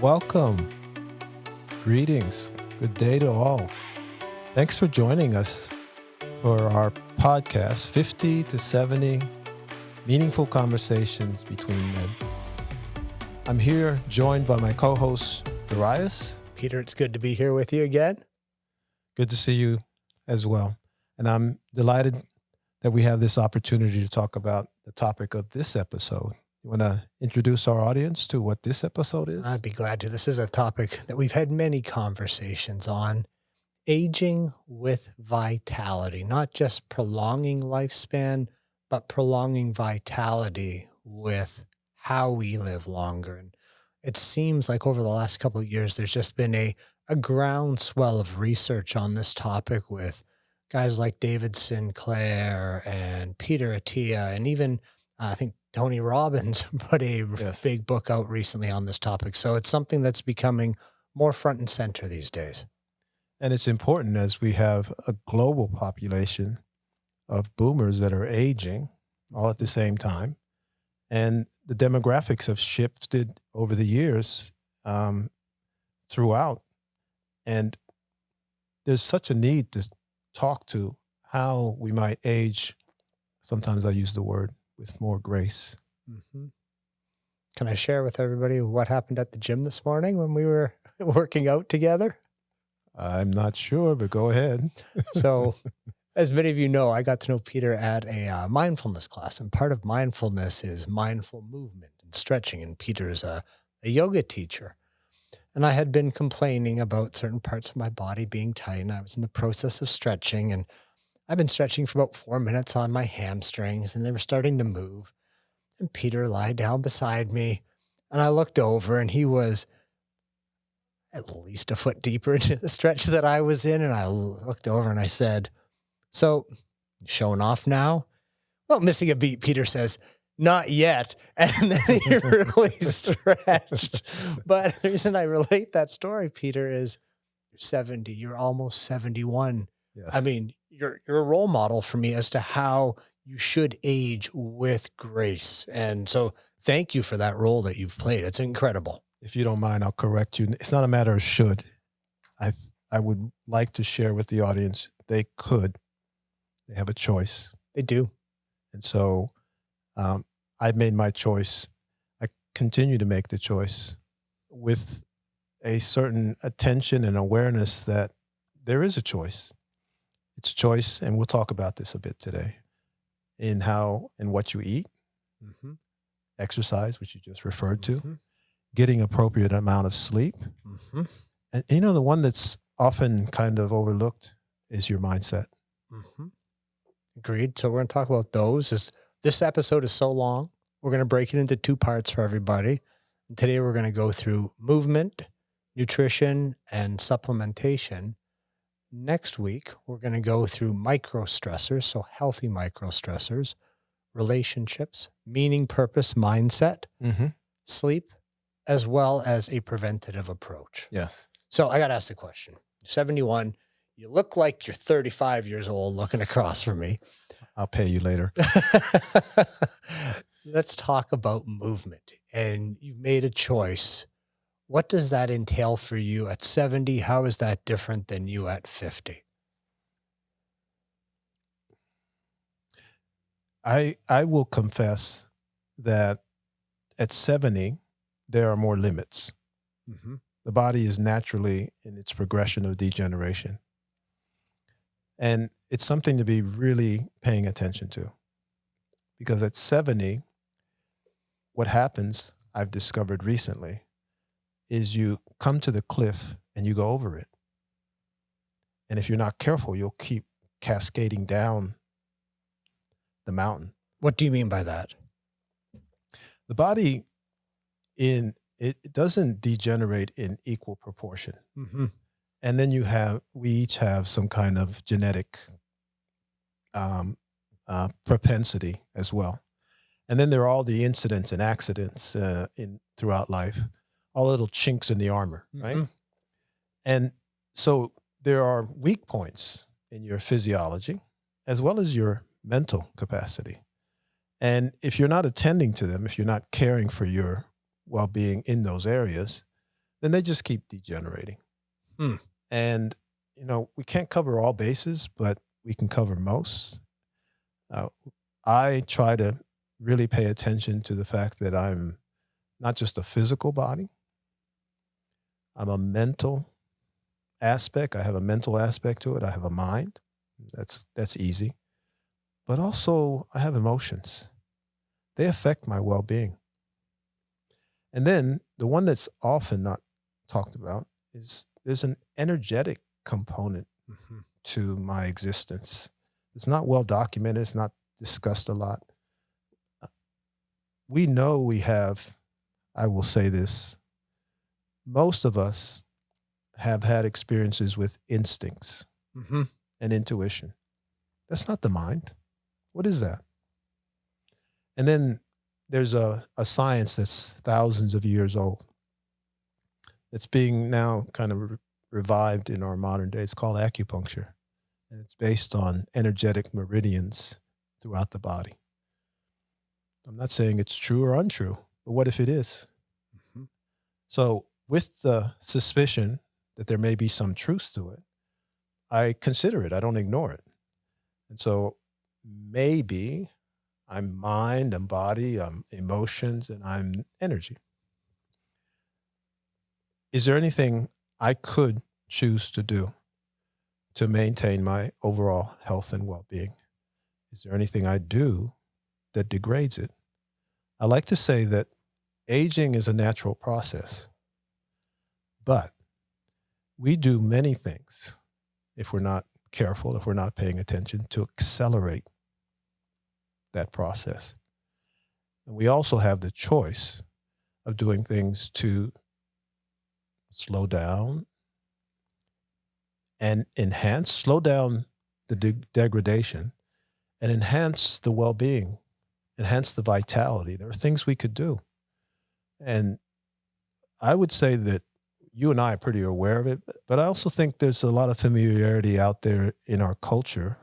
Welcome. Greetings. Good day to all. Thanks for joining us for our podcast, 50 to 70 Meaningful Conversations Between Men. I'm here joined by my co-host, Darius. Peter, it's good to be here with you again. Good to see you as well. And I'm delighted that we have this opportunity to talk about the topic of this episode. You want to introduce our audience to what this episode is? I'd be glad to. This is a topic that we've had many conversations on. Aging with vitality, not just prolonging lifespan, but prolonging vitality with how we live longer. And it seems like over the last couple of years, there's just been a groundswell of research on this topic with guys like David Sinclair and Peter Attia, and even I think Tony Robbins put a big book out recently on this topic. So it's something that's becoming more front and center these days. And it's important as we have a global population of boomers that are aging all at the same time. And the demographics have shifted over the years throughout. And there's such a need to talk to how we might age. Sometimes I use the word with more grace. Mm-hmm. Can I share with everybody what happened at the gym this morning when we were working out together? I'm not sure, but go ahead. So, as many of you know, I got to know Peter at a mindfulness class, and part of mindfulness is mindful movement and stretching, and Peter's a yoga teacher. And I had been complaining about certain parts of my body being tight, and I was in the process of stretching, and I've been stretching for about 4 minutes on my hamstrings, and they were starting to move. And Peter lied down beside me, and I looked over, and he was at least a foot deeper into the stretch that I was in. And I looked over and I said, "So, showing off now?" "Well, missing a beat," Peter says. "Not yet." And then he really stretched. But the reason I relate that story, Peter, is you're 70, you're almost 71. Yes. I mean, you're a role model for me as to how you should age with grace. And so thank you for that role that you've played. It's incredible. If you don't mind, I'll correct you. It's not a matter of should. I would like to share with the audience, they could. They have a choice. They do. And so I made my choice. I continue to make the choice with a certain attention and awareness that there is a choice. It's a choice, and we'll talk about this a bit today, in how and what you eat, Mm-hmm. exercise, which you just referred to, Mm-hmm. getting appropriate amount of sleep. Mm-hmm. And the one that's often kind of overlooked is your mindset. Mm-hmm. Agreed. So we're going to talk about those. This episode is so long, we're going to break it into 2 parts for everybody. And today we're going to go through movement, nutrition, and supplementation. Next week, we're going to go through micro stressors, so healthy micro stressors, relationships, meaning, purpose, mindset, Mm-hmm. sleep, as well as a preventative approach. Yes. So I got to ask the question. You're 71. You look like you're 35 years old looking across from me. I'll pay you later. Let's talk about movement. And you've made a choice. What does that entail for you at 70? How is that different than you at 50? I will confess that at 70, there are more limits. Mm-hmm. The body is naturally in its progression of degeneration. And it's something to be really paying attention to. Because at 70, what happens, I've discovered recently, is you come to the cliff and you go over it. And if you're not careful, you'll keep cascading down the mountain. What do you mean by that? The body it doesn't degenerate in equal proportion. Mm-hmm. And then we each have some kind of genetic propensity as well. And then there are all the incidents and accidents throughout life, all little chinks in the armor, right? Mm-hmm. And so there are weak points in your physiology as well as your mental capacity. And if you're not attending to them, if you're not caring for your well-being in those areas, then they just keep degenerating. Hmm. And, we can't cover all bases, but we can cover most. Uh, I try to really pay attention to the fact that I'm not just a physical body, I'm a mental aspect. I have a mental aspect to it. I have a mind. That's easy. But also I have emotions. They affect my well-being. And then the one that's often not talked about is there's an energetic component Mhm. to my existence. It's not well documented, it's not discussed a lot. Uh, We know we have, I will say this, most of us have had experiences with instincts Mhm. and intuition. That's not the mind. What is that? And then there's a science that's thousands of years old. It's being now kind of revived in our modern day. It's called acupuncture, and it's based on energetic meridians throughout the body. I'm not saying it's true or untrue, but what if it is? Mhm. So, with the suspicion that there may be some truth to it, I consider it. I don't ignore it. And so, maybe I'm mind, I'm body, I'm emotions, and I'm energy. Is there anything I could choose to do to maintain my overall health and well being? Is there anything I do that degrades it? I like to say that aging is a natural process, but we do many things if we're not careful, if we're not paying attention to accelerate that process. And we also have the choice of doing things to slow down and slow down the degradation and enhance the well being, enhance the vitality. There are things we could do. And I would say that you and I are pretty aware of it, but I also think there's a lot of familiarity out there in our culture.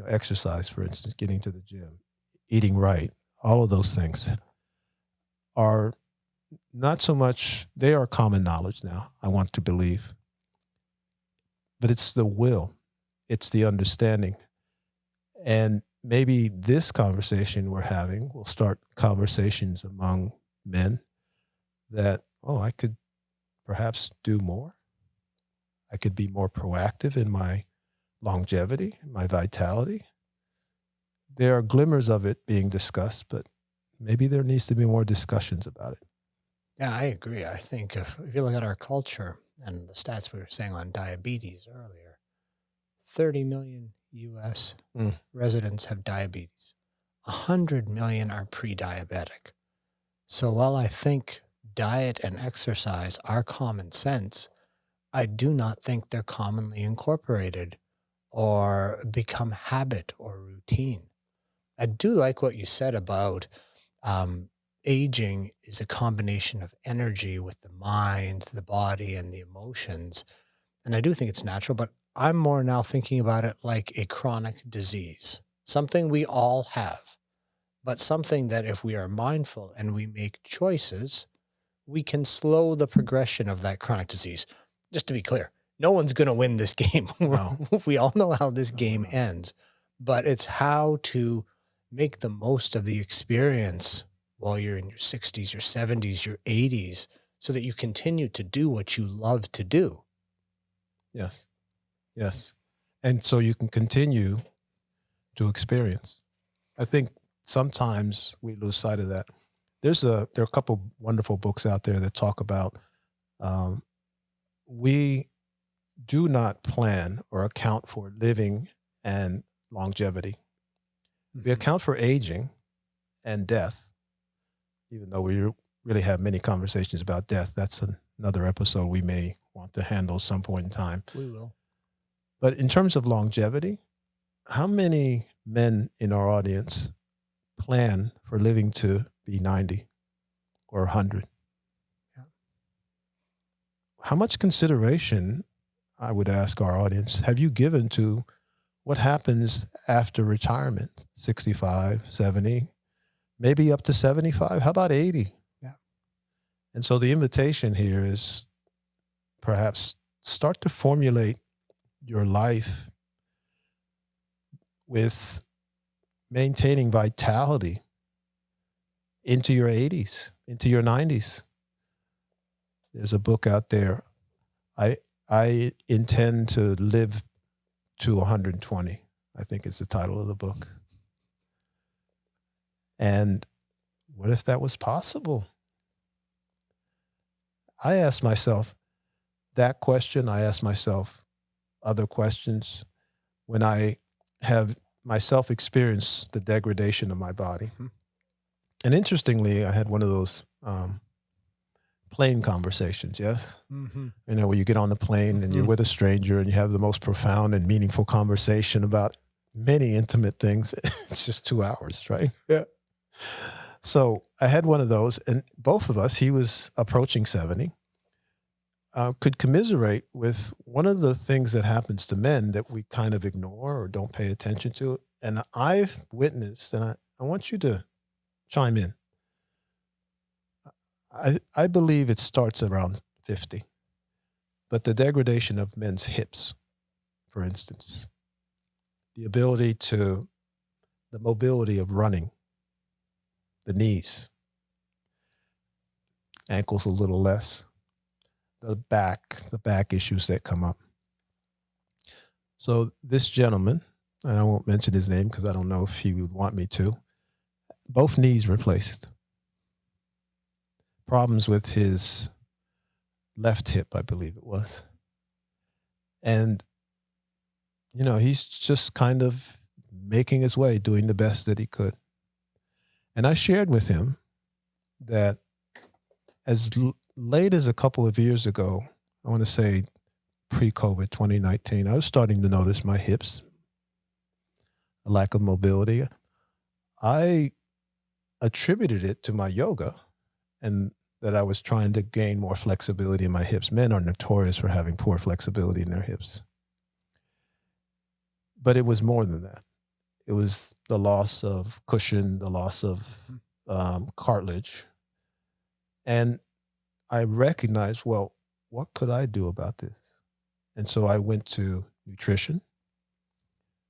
Exercise, for instance, getting to the gym, eating right, all of those things are not so much, they are common knowledge now, I want to believe, but it's the will, it's the understanding. And maybe this conversation we're having will start conversations among men that, oh, I could perhaps do more. I could be more proactive in my longevity, my vitality. There are glimmers of it being discussed, but maybe there needs to be more discussions about it. Yeah, I agree. I think if you look at our culture and the stats we were saying on diabetes earlier, 30 million US Mm, residents have diabetes. 100 million are pre-diabetic. So while I think diet and exercise are common sense, I do not think they're commonly incorporated or become habit or routine. I do like what you said about um, aging is a combination of energy with the mind, the body, and the emotions. And I do think it's natural, but I'm more now thinking about it like a chronic disease, something we all have, but something that if we are mindful and we make choices, we can slow the progression of that chronic disease. Just to be clear, no one's going to win this game. no, We all know how this no, no, game no. ends, but it's how to make the most of the experience while you're in your 60s, your 70s, your 80s, so that you continue to do what you love to do. Yes, yes. And so you can continue to experience. I think sometimes we lose sight of that. There are a couple wonderful books out there that talk about um, we do not plan or account for living and longevity. We Mhm. account for aging and death, even though we really have many conversations about death. That's another episode we may want to handle some point in time. We will. But in terms of longevity, how many men in our audience plan for living to be 90 or 100? Yeah. How much consideration, I would ask our audience, have you given to what happens after retirement? 65, 70, maybe up to 75? How about 80? Yeah. And so the invitation here is perhaps start to formulate your life with maintaining vitality into your 80s, into your 90s. There's a book out there. I intend to live to 120, I think is the title of the book. And what if that was possible? I asked myself that question. I asked myself other questions when I have myself experienced the degradation of my body. Mhm. And interestingly, I had one of those plane conversations, yes? Mm-hmm. Where you get on the plane and you're with a stranger and you have the most profound and meaningful conversation about many intimate things. It's just 2 hours, right? Yeah. So I had one of those, and both of us, he was approaching 70, could commiserate with one of the things that happens to men that we kind of ignore or don't pay attention to. And I've witnessed, and I want you to chime in. I believe it starts around 50, but the degradation of men's hips, for instance, the mobility of running, the knees, ankles a little less, the back issues that come up. So this gentleman, and I won't mention his name because I don't know if he would want me to, both knees replaced. Problems with his left hip, I believe it was. And, he's just kind of making his way, doing the best that he could. And I shared with him that as late as a couple of years ago, I want to say pre-COVID 2019, I was starting to notice my hips, a lack of mobility. I attributed it to my yoga and that I was trying to gain more flexibility in my hips. Men are notorious for having poor flexibility in their hips. But it was more than that. It was the loss of cushion, the loss of cartilage. And I recognized, well, what could I do about this? And so I went to nutrition.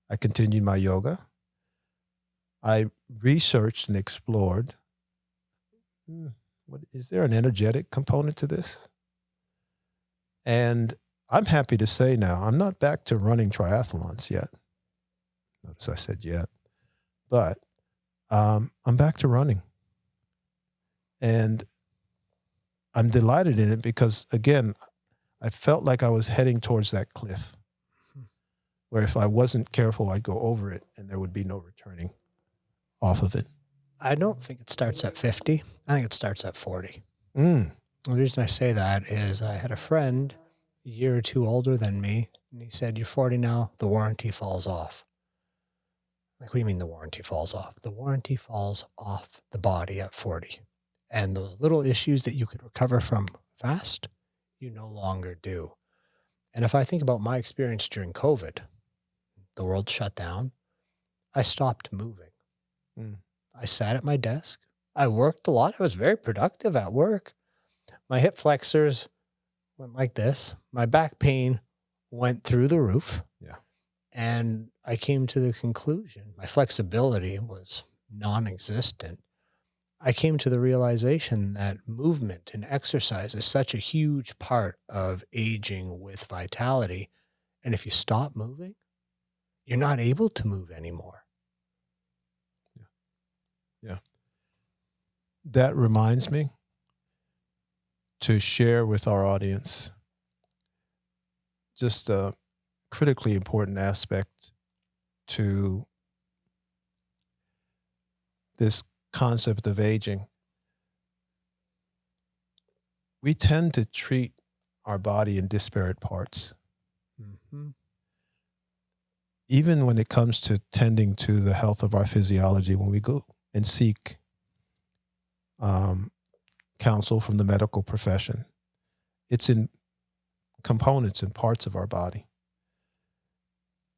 I continued my yoga. I researched and explored, is there an energetic component to this? And I'm happy to say now, I'm not back to running triathlons yet. Notice I said yet. But I'm back to running. And I'm delighted in it because, again, I felt like I was heading towards that cliff where if I wasn't careful, I'd go over it and there would be no returning off of it. I don't think it starts at 50. I think it starts at 40. Mm. The reason I say that is I had a friend a year or two older than me, and he said, "You're 40 now, the warranty falls off." Like, what do you mean the warranty falls off? The warranty falls off the body at 40. And those little issues that you could recover from fast, you no longer do. And if I think about my experience during COVID, the world shut down, I stopped moving. Mm. I sat at my desk. I worked a lot. I was very productive at work. My hip flexors went like this. My back pain went through the roof. Yeah. And I came to the conclusion, my flexibility was non-existent. I came to the realization that movement and exercise is such a huge part of aging with vitality. And if you stop moving, you're not able to move anymore. Yeah. That reminds me to share with our audience just a critically important aspect to this concept of aging. We tend to treat our body in disparate parts. Mm-hmm. Even when it comes to tending to the health of our physiology, when we go and seek counsel from the medical profession, it's in components and parts of our body.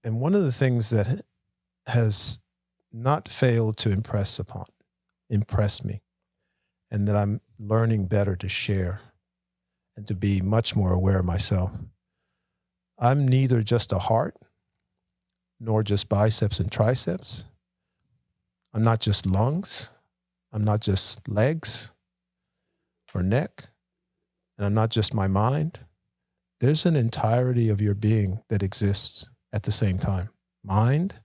And one of the things that has not failed to impress me, and that I'm learning better to share and to be much more aware of myself. I'm neither just a heart nor just biceps and triceps. I'm not just lungs. I'm not just legs or neck. And I'm not just my mind. There's an entirety of your being that exists at the same time. Mind,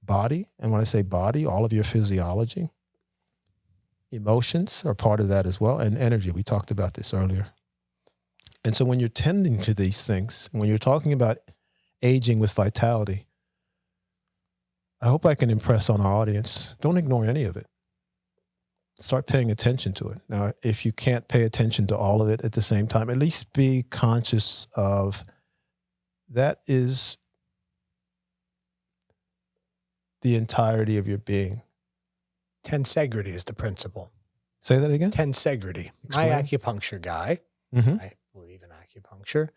body, and when I say body, all of your physiology, emotions are part of that as well, and energy. We talked about this earlier. And so when you're tending to these things, when you're talking about aging with vitality, I hope I can impress on our audience, don't ignore any of it. Start paying attention to it. Now, if you can't pay attention to all of it at the same time, at least be conscious of that is the entirety of your being. Tensegrity is the principle. Say that again? Tensegrity. My Explain. acupuncture guy, Mm-hmm. I believe in acupuncture.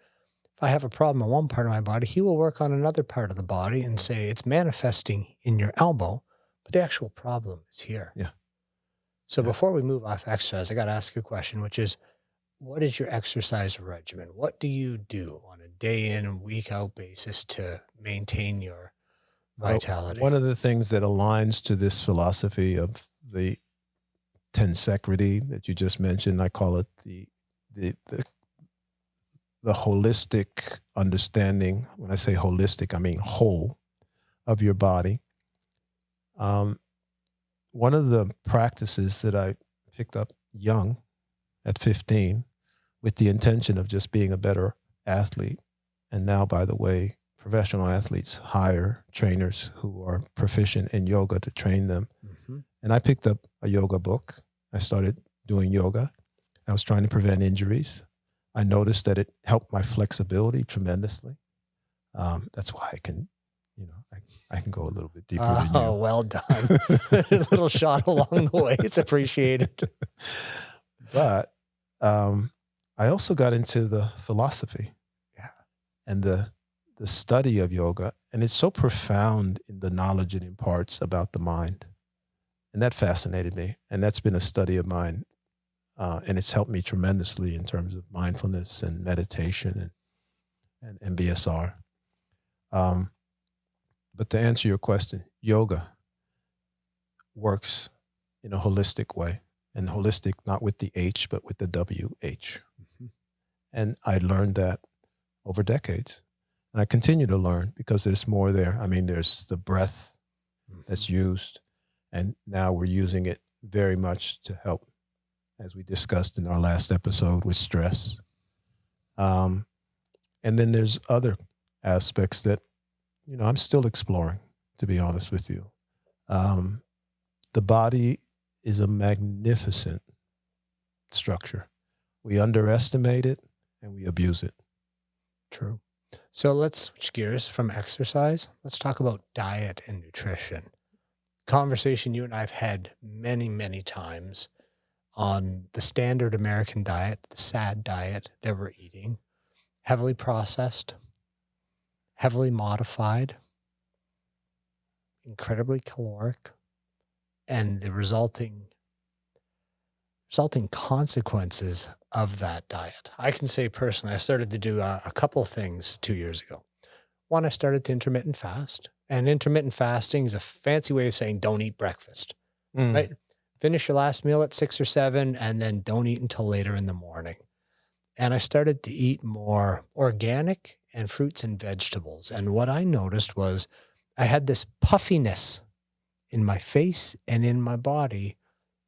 If I have a problem in one part of my body, he will work on another part of the body and say it's manifesting in your elbow, but the actual problem is here. Yeah. So Yeah. before we move off exercise, I got to ask you a question, which is, what is your exercise regimen? What do you do on a day in and week out basis to maintain your vitality? One of the things that aligns to this philosophy of the tensegrity that you just mentioned, I call it the holistic understanding. When I say holistic, I mean whole of your body. One of the practices that I picked up young at 15 with the intention of just being a better athlete. And now, by the way, professional athletes hire trainers who are proficient in yoga to train them. Mm-hmm. And I picked up a yoga book. I started doing yoga. I was trying to prevent injuries. I noticed that it helped my flexibility tremendously. That's why I can, I can go a little bit deeper than you. Oh, well done. A little shot along the way. It's appreciated. But I also got into the philosophy, and the study of yoga, and it's so profound in the knowledge it imparts about the mind, and that fascinated me, and that's been a study of mine, and it's helped me tremendously in terms of mindfulness and meditation and MBSR. But to answer your question, yoga works in a holistic way, and holistic not with the H, but with the WH. Mm-hmm. And I learned that over decades. And I continue to learn because there's more there. I mean, there's the breath that's used, and now we're using it very much to help, as we discussed in our last episode, with stress. And then there's other aspects that, I'm still exploring, to be honest with you. The body is a magnificent structure. We underestimate it and we abuse it. True. So let's switch gears from exercise. Let's talk about diet and nutrition. Conversation you and I have had many, many times on the standard American diet, the SAD diet that we're eating, heavily processed, heavily modified, incredibly caloric, and the resulting consequences of that diet. I can say personally, I started to do a couple of things 2 years ago. One, I started to intermittent fast. And intermittent fasting is a fancy way of saying don't eat breakfast, right? Finish your last meal at 6 or 7 and then don't eat until later in the morning. And I started to eat more organic and fruits and vegetables. And what I noticed was I had this puffiness in my face and in my body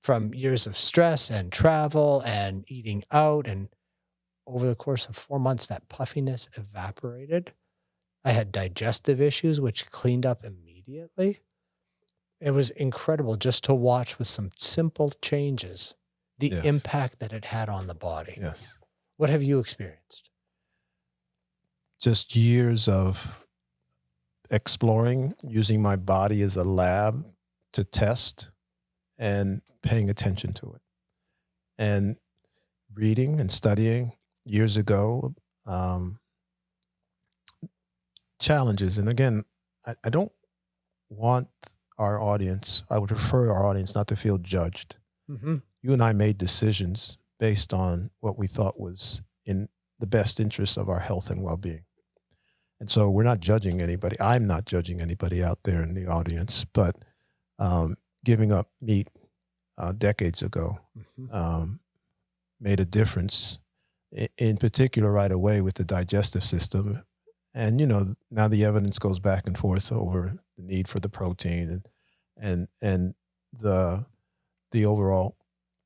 from years of stress and travel and eating out. And over the course of 4 months, that puffiness evaporated. I had digestive issues, which cleaned up immediately. It was incredible just to watch with some simple changes, the impact that it had on the body. Yes. What have you experienced? Just years of exploring, using my body as a lab to test and paying attention to it. And reading and studying years ago, challenges. And again, I don't want our audience, I would prefer our audience not to feel judged. Mm-hmm. You and I made decisions based on what we thought was in the best interest of our health and well-being. And so we're not judging anybody. I'm not judging anybody out there in the audience, but giving up meat decades ago Mhm. made a difference, in particular right away with the digestive system. And, now the evidence goes back and forth over the need for the protein and the overall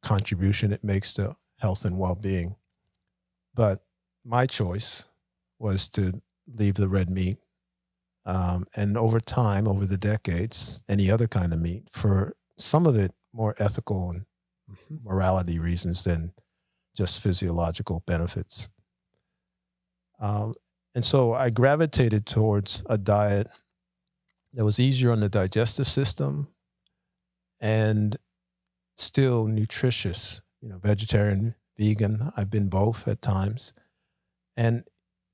contribution it makes to health and well-being. But my choice was to leave the red meat. And over time, over the decades, any other kind of meat, for some of it more ethical and Mhm. morality reasons than just physiological benefits. Um, and so I gravitated towards a diet that was easier on the digestive system and still nutritious, vegetarian, vegan. I've been both at times. And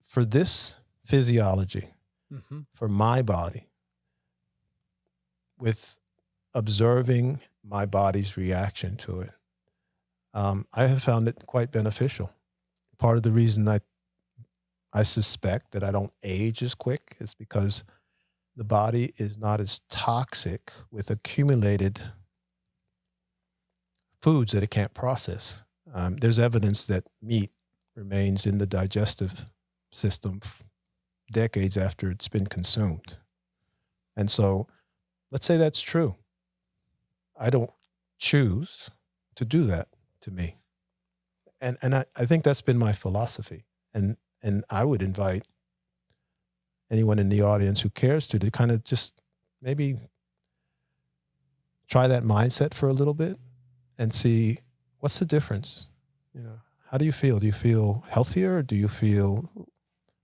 for this physiology, Mhm. for my body, with observing my body's reaction to it, I have found it quite beneficial. Part of the reason I suspect that I don't age as quick is because the body is not as toxic with accumulated foods that it can't process. There's evidence that meat remains in the digestive system decades after it's been consumed. And so let's say that's true. I don't choose to do that to me. And I think that's been my philosophy. And I would invite anyone in the audience who cares to kind of just maybe try that mindset for a little bit and see what's the difference. How do you feel? Do you feel healthier? Do you feel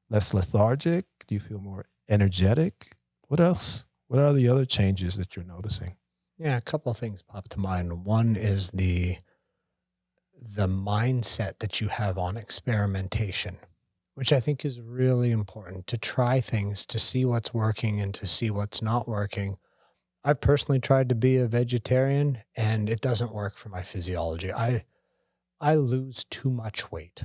less lethargic? Do you feel more energetic? What else? What are the other changes that you're noticing? Yeah, a couple of things pop to mind. One is the mindset that you have on experimentation, which I think is really important to try things, to see what's working and to see what's not working. I personally tried to be a vegetarian and it doesn't work for my physiology. I lose too much weight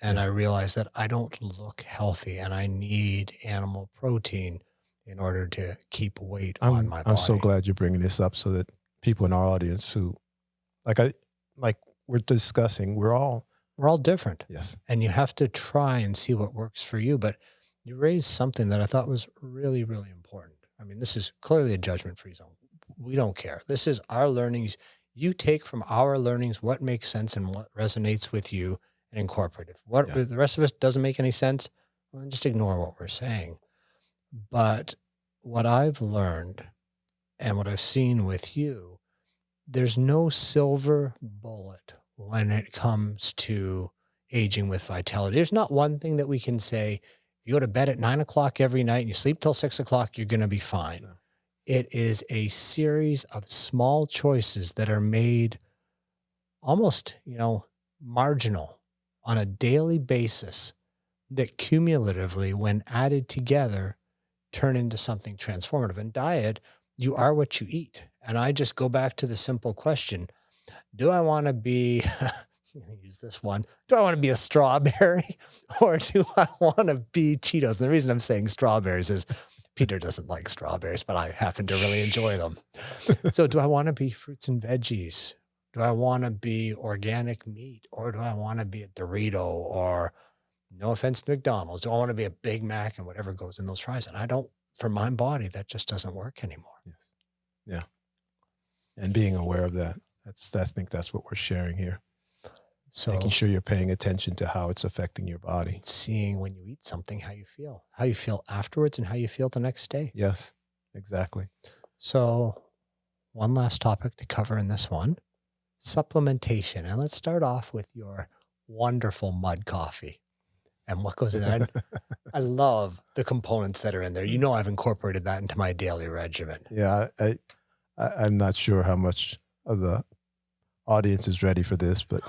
and Yeah. I realize that I don't look healthy and I need animal protein in order to keep weight on my I'm so body. glad you're bringing this up so that people in our audience who like I like we're discussing, we're all We're all different yes. and you have to try and see what works for you. But you raised something that I thought was really, really important. I mean, this is clearly a judgment free zone. We don't care. This is our learnings. You take from our learnings what makes sense and what resonates with you and incorporate it. What Yeah. the rest of us doesn't make any sense, well, then just ignore what we're saying. But what I've learned and what I've seen with you, there's no silver bullet when it comes to aging with vitality. There's not one thing that we can say, you go to bed at 9 o'clock every night and you sleep till 6 o'clock, you're going to be fine. No. It is a series of small choices that are made almost, marginal on a daily basis that cumulatively, when added together, turn into something transformative. In diet, you are what you eat. And I just go back to the simple question, do I want to be, I'm gonna use this one, do I want to be a strawberry or do I want to be Cheetos? And the reason I'm saying strawberries is Peter doesn't like strawberries, but I happen to really enjoy them. So do I want to be fruits and veggies? Do I want to be organic meat or do I want to be a Dorito or no offense to McDonald's? Do I want to be a Big Mac and whatever goes in those fries? And I don't, for my body, that just doesn't work anymore. Yes. Yeah. And being aware of that. I think that's what we're sharing here. Making So sure you're paying attention to how it's affecting your body. seeing when you eat something, how you feel afterwards and how you feel the next day. Yes, exactly. So one last topic to cover in this one, supplementation. And let's start off with your wonderful mud coffee and what goes in there. I love the components that are in there. You know, I've incorporated that into my daily regimen. Yeah, I'm not sure how much of the audience is ready for this, but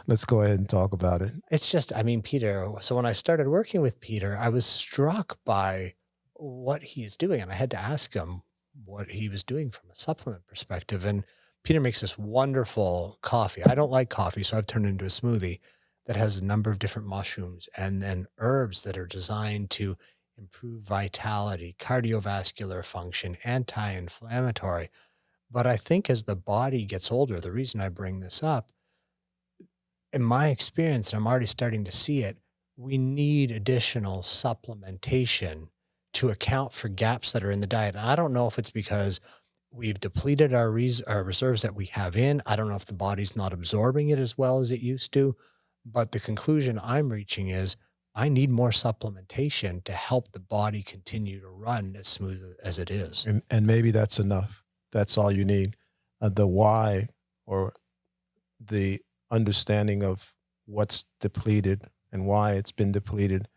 let's go ahead and talk about it. It's just, I mean, Peter, so when I started working with Peter, I was struck by what he's doing. And I had to ask him what he was doing from a supplement perspective. And Peter makes this wonderful coffee. I don't like coffee, so I've turned it into a smoothie. that has a number of different mushrooms and then herbs that are designed to improve vitality, cardiovascular function, anti inflammatory. But I think as the body gets older, the reason I bring this up, in my experience, and I'm already starting to see it, we need additional supplementation to account for gaps that are in the diet. And I don't know if it's because we've depleted our reserves that we have in. I don't know if the body's not absorbing it as well as it used to. But the conclusion I'm reaching is I need more supplementation to help the body continue to run as smooth as it is. And maybe that's enough. That's all you need. The why, or the understanding of what's depleted and why it's been depleted,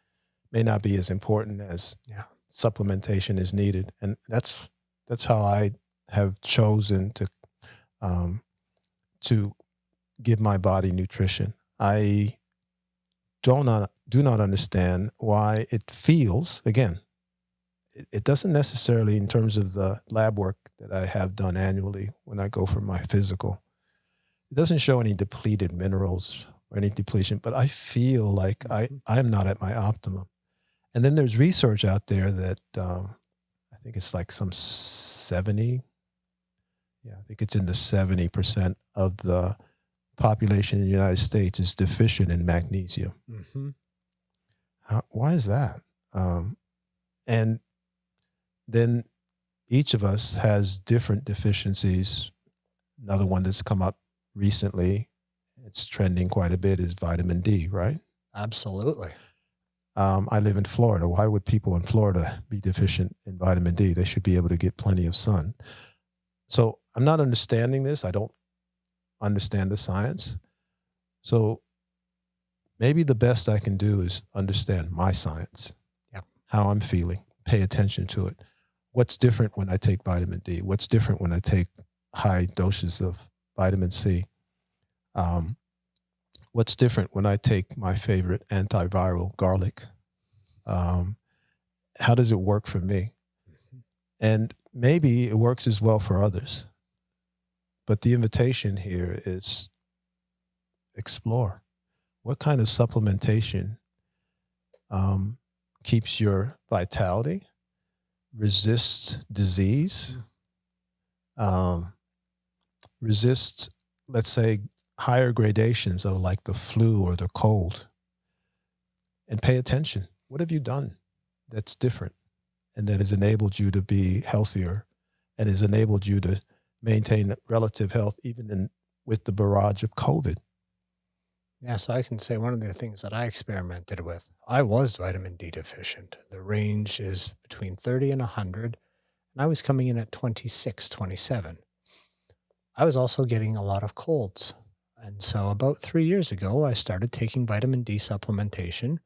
may not be as important as Yeah. supplementation is needed. And that's how I have chosen um, to give my body nutrition. I do not understand why it feels, again, it doesn't necessarily, in terms of the lab work that I have done annually when I go for my physical, it doesn't show any depleted minerals or any depletion, but I feel like Mhm. I'm not at my optimum. And then there's research out there that I think it's like some 70, yeah, I think it's in the 70% of the population in the United States is deficient in magnesium. Mhm. Why is that? And then each of us has different deficiencies. Another one that's come up recently, it's trending quite a bit, is vitamin D, right? Absolutely. I live in Florida. Why would people in Florida be deficient in vitamin D? They should be able to get plenty of sun. So I'm not understanding this. I don't understand the science. So maybe the best I can do is understand my science, Yep. how I'm feeling, pay attention to it. What's different when I take vitamin D? What's different when I take high doses of vitamin C? Um, what's different when I take my favorite antiviral, garlic? Um, how does it work for me? Mhm. And maybe it works as well for others. But the invitation here is explore. What kind of supplementation um, keeps your vitality, resists disease, um, resists, let's say, higher gradations of like the flu or the cold, and pay attention. What have you done that's different and that has enabled you to be healthier and has enabled you to maintain relative health even with the barrage of COVID? Yeah, so I can say one of the things that I experimented with, I was vitamin D deficient. The range is between 30 and 100, and I was coming in at 26, 27. I was also getting a lot of colds. And so about 3 years ago, I started taking vitamin D supplementation.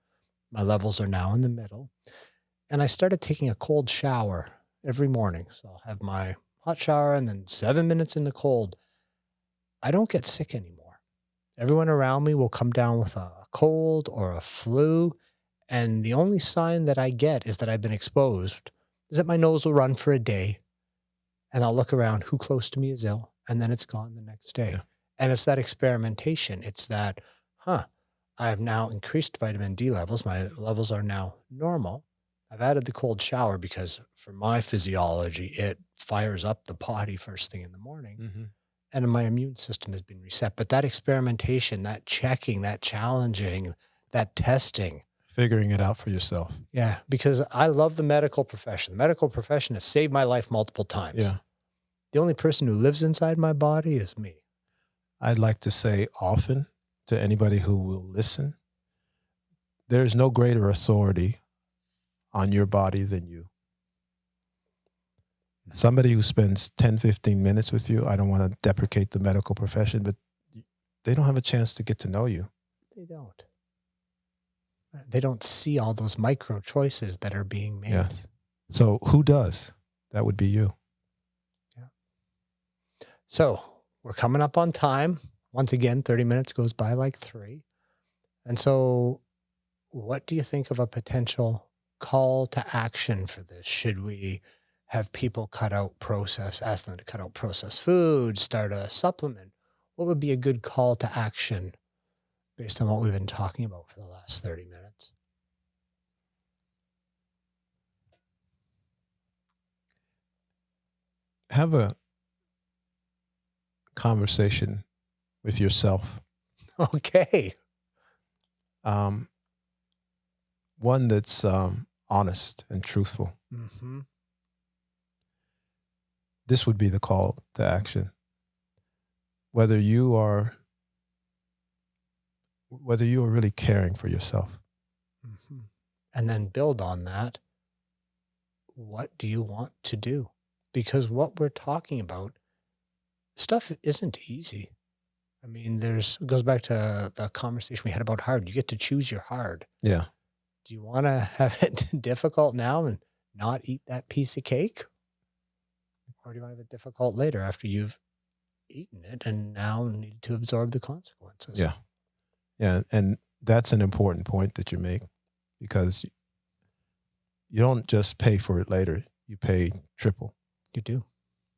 My levels are now in the middle. And I started taking a cold shower every morning. So I'll have my hot shower and then 7 minutes in the cold. I don't get sick anymore. Everyone around me will come down with a cold or a flu. And the only sign that I get is that I've been exposed is that my nose will run for a day and I'll look around who close to me is ill, and then it's gone the next day. Yeah. And it's that experimentation. It's that, huh, I have now increased vitamin D levels. My levels are now normal. I've added the cold shower because for my physiology, it fires up the body first thing in the morning. Mm-hmm. And my immune system has been reset. But that experimentation, that checking, that challenging, that testing, Figuring it out for yourself. yeah, because I love the medical profession. The medical profession has saved my life multiple times. Yeah. The only person who lives inside my body is me. I'd like to say often to anybody who will listen, there's no greater authority on your body than you. Somebody who spends 10, 15 minutes with you, I don't want to deprecate the medical profession, but they don't have a chance to get to know you. They don't. They don't see all those micro choices that are being made. Yes. So who does? That would be you. Yeah. So we're coming up on time. Once again, 30 minutes goes by like 3. And so what do you think of a potential call to action for this? Should we have people ask them to cut out processed food, start a supplement? What would be a good call to action based on what we've been talking about for the last 30 minutes? Have a conversation with yourself. Okay. One that's honest and truthful. Mm-hmm. This would be the call to action. Whether you are really caring for yourself. Mm-hmm. And then build on that. What do you want to do? Because what we're talking about, stuff isn't easy. I mean, it goes back to the conversation we had about hard. You get to choose your hard. Yeah. Do you want to have it difficult now and not eat that piece of cake? Or do you want to have it difficult later after you've eaten it and now need to absorb the consequences? Yeah. Yeah. And that's an important point that you make, because you don't just pay for it later. You pay triple. You do.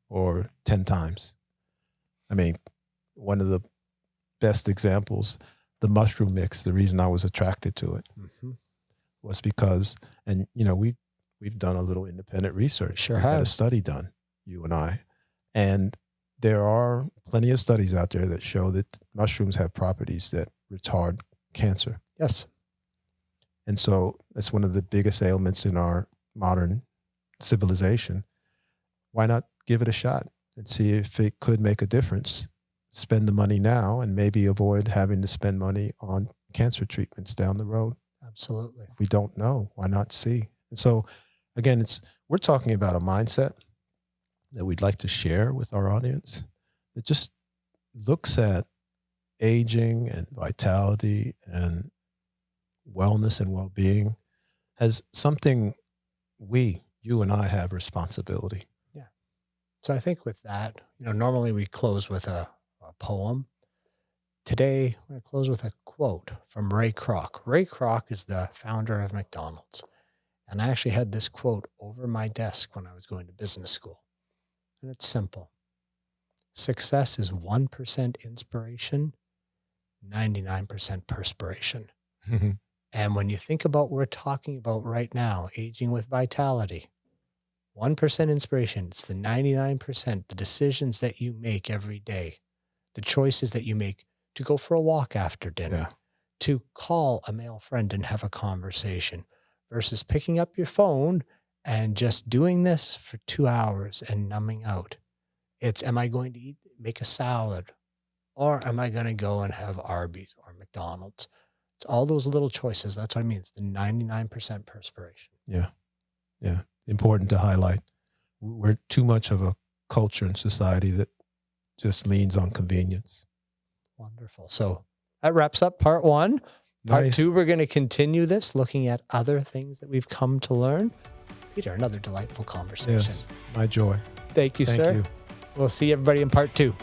Or 10 times. I mean, one of the best examples, the mushroom mix, the reason I was attracted to it was because, and we've done a little independent research. Sure we have. had a study done, you and I, and there are plenty of studies out there that show that mushrooms have properties that retard cancer. Yes. And so that's one of the biggest ailments in our modern civilization. Why not give it a shot and see if it could make a difference? Spend the money now and maybe avoid having to spend money on cancer treatments down the road. Absolutely. If we don't know, why not see? And so again, we're talking about a mindset that we'd like to share with our audience that just looks at aging and vitality and wellness and well-being as something you and I have responsibility. Yeah. So I think with that, normally we close with a poem. Today, we're going to close with a quote from Ray Kroc. Ray Kroc is the founder of McDonald's. And I actually had this quote over my desk when I was going to business school. And it's simple. Success is 1% inspiration, 99% perspiration. And when you think about what we're talking about right now, aging with vitality, 1% inspiration, it's the 99%, the decisions that you make every day, the choices that you make to go for a walk after dinner, to call a male friend and have a conversation, versus picking up your phone and just doing this for 2 hours and numbing out. It's, am I going to make a salad, or am I going to go and have Arby's or McDonald's? It's all those little choices. That's what I mean. It's the 99% perspiration. Yeah. Yeah. Important to highlight. We're too much of a culture and society that just leans on convenience. Wonderful. So that wraps up part one. Part Nice. two, we're going to continue this, looking at other things that we've come to learn. Peter, another delightful conversation. Yes. My joy. Thank you, Thank sir. you. We'll see everybody in part two.